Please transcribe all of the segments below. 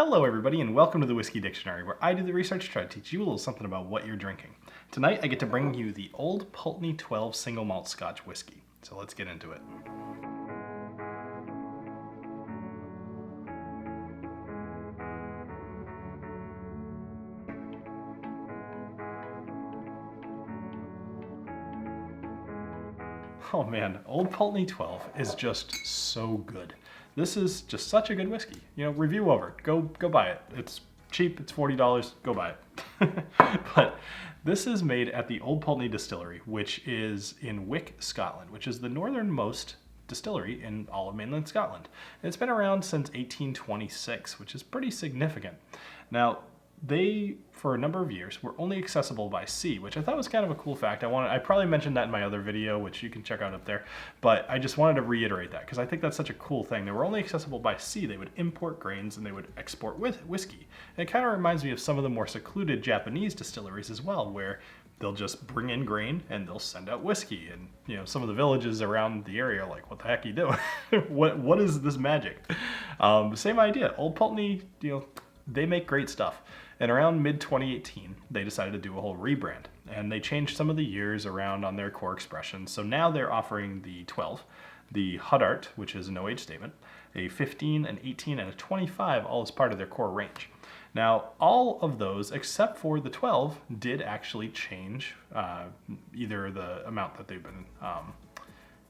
Hello everybody and welcome to the Whiskey Dictionary, where I do the research to try to teach you a little something about what you're drinking. Tonight I get to bring you the Old Pulteney 12 Single Malt Scotch Whisky. So let's get into it. Oh man, Old Pulteney 12 is just so good. This is just such a good whiskey. You know, review over. Go buy it. It's cheap. It's $40. Go buy it. But this is made at the Old Pulteney Distillery, which is in Wick, Scotland, which is the northernmost distillery in all of mainland Scotland. And it's been around since 1826, which is pretty significant. Now, they, for a number of years, were only accessible by sea, which I thought was kind of a cool fact. I probably mentioned that in my other video, which you can check out up there, but I just wanted to reiterate that because I think that's such a cool thing. They were only accessible by sea. They would import grains and they would export whiskey. And it kind of reminds me of some of the more secluded Japanese distilleries as well, where they'll just bring in grain and they'll send out whiskey. And you know, some of the villages around the area are like, what the heck are you doing? what is this magic? Same idea. Old Pulteney, they make great stuff. And around mid-2018, they decided to do a whole rebrand. And they changed some of the years around on their core expressions. So now they're offering the 12, the Huddart, which is a no-age statement, a 15, an 18, and a 25, all as part of their core range. Now, all of those, except for the 12, did actually change either the amount that they've been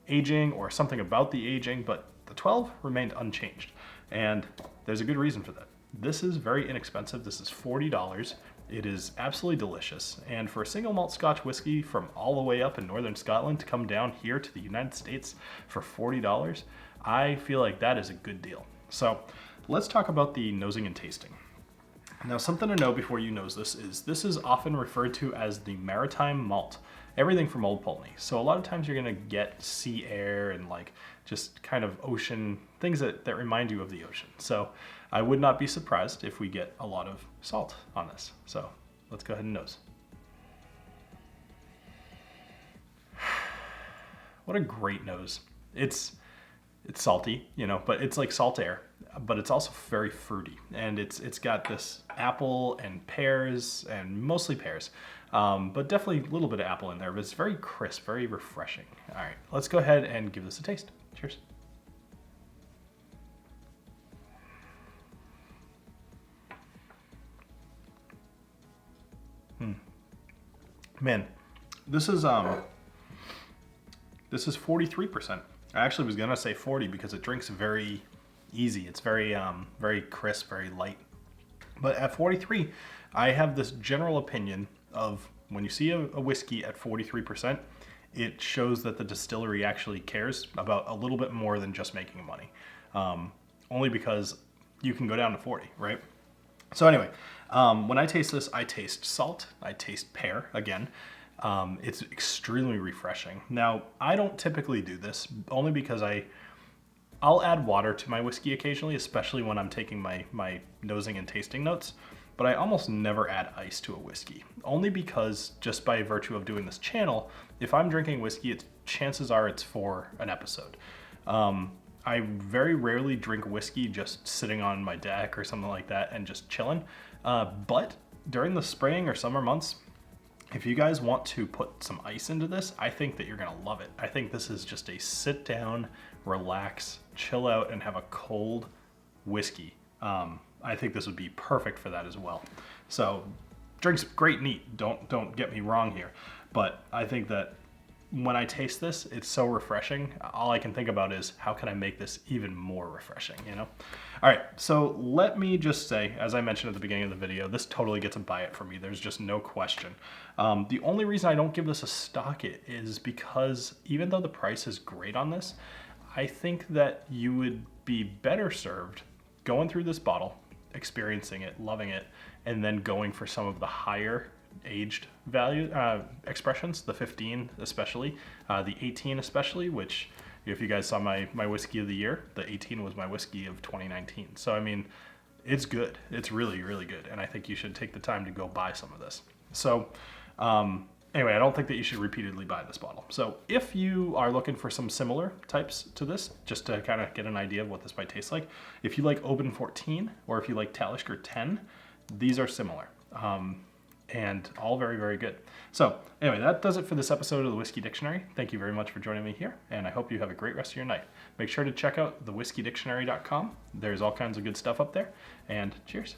aging or something about the aging, but the 12 remained unchanged. And there's a good reason for that. This is very inexpensive. This is $40. It is absolutely delicious. And for a single malt Scotch whiskey from all the way up in northern Scotland to come down here to the United States for $40, I feel like that is a good deal. So let's talk about the nosing and tasting. Now, something to know before you nose this is often referred to as the maritime malt. Everything from Old Pulteney. So a lot of times you're gonna get sea air and like just kind of ocean, things that remind you of the ocean. So I would not be surprised if we get a lot of salt on this. So let's go ahead and nose. What a great nose. It's salty, but it's like salt air, but it's also very fruity. And it's got this apple and pears, and mostly pears, but definitely a little bit of apple in there, but it's very crisp, very refreshing. All right, let's go ahead and give this a taste. Cheers. Man, this is 43%. I actually was gonna say 40 because it drinks very easy. It's very very crisp, very light. But at 43, I have this general opinion of when you see a whiskey at 43%, it shows that the distillery actually cares about a little bit more than just making money. Only because you can go down to 40, right? So anyway, when I taste this, I taste salt, I taste pear again. It's extremely refreshing. Now, I don't typically do this, only because I'll add water to my whiskey occasionally, especially when I'm taking my nosing and tasting notes, but I almost never add ice to a whiskey, only because just by virtue of doing this channel, if I'm drinking whiskey, chances are it's for an episode. I very rarely drink whiskey just sitting on my deck or something like that and just chilling. But during the spring or summer months, if you guys want to put some ice into this, I think that you're gonna love it. I think this is just a sit down, relax, chill out, and have a cold whiskey. I think this would be perfect for that as well. So, drink's great, neat. Don't get me wrong here, but I think that when I taste this, it's so refreshing. All I can think about is how can I make this even more refreshing, All right, so let me just say, as I mentioned at the beginning of the video, this totally gets a buy it for me. There's just no question. The only reason I don't give this a stock it is because even though the price is great on this, I think that you would be better served going through this bottle, experiencing it, loving it, and then going for some of the higher aged value expressions, the 15 especially, the 18 especially, which if you guys saw my whiskey of the year, the 18 was my whiskey of 2019. So I mean, it's good. It's really, really good. And I think you should take the time to go buy some of this. So anyway, I don't think that you should repeatedly buy this bottle. So if you are looking for some similar types to this, just to kind of get an idea of what this might taste like, if you like Oban 14 or if you like Talisker 10, these are similar. And all very, very good. So anyway, that does it for this episode of the Whiskey Dictionary. Thank you very much for joining me here, and I hope you have a great rest of your night. Make sure to check out thewhiskeydictionary.com. There's all kinds of good stuff up there, and cheers.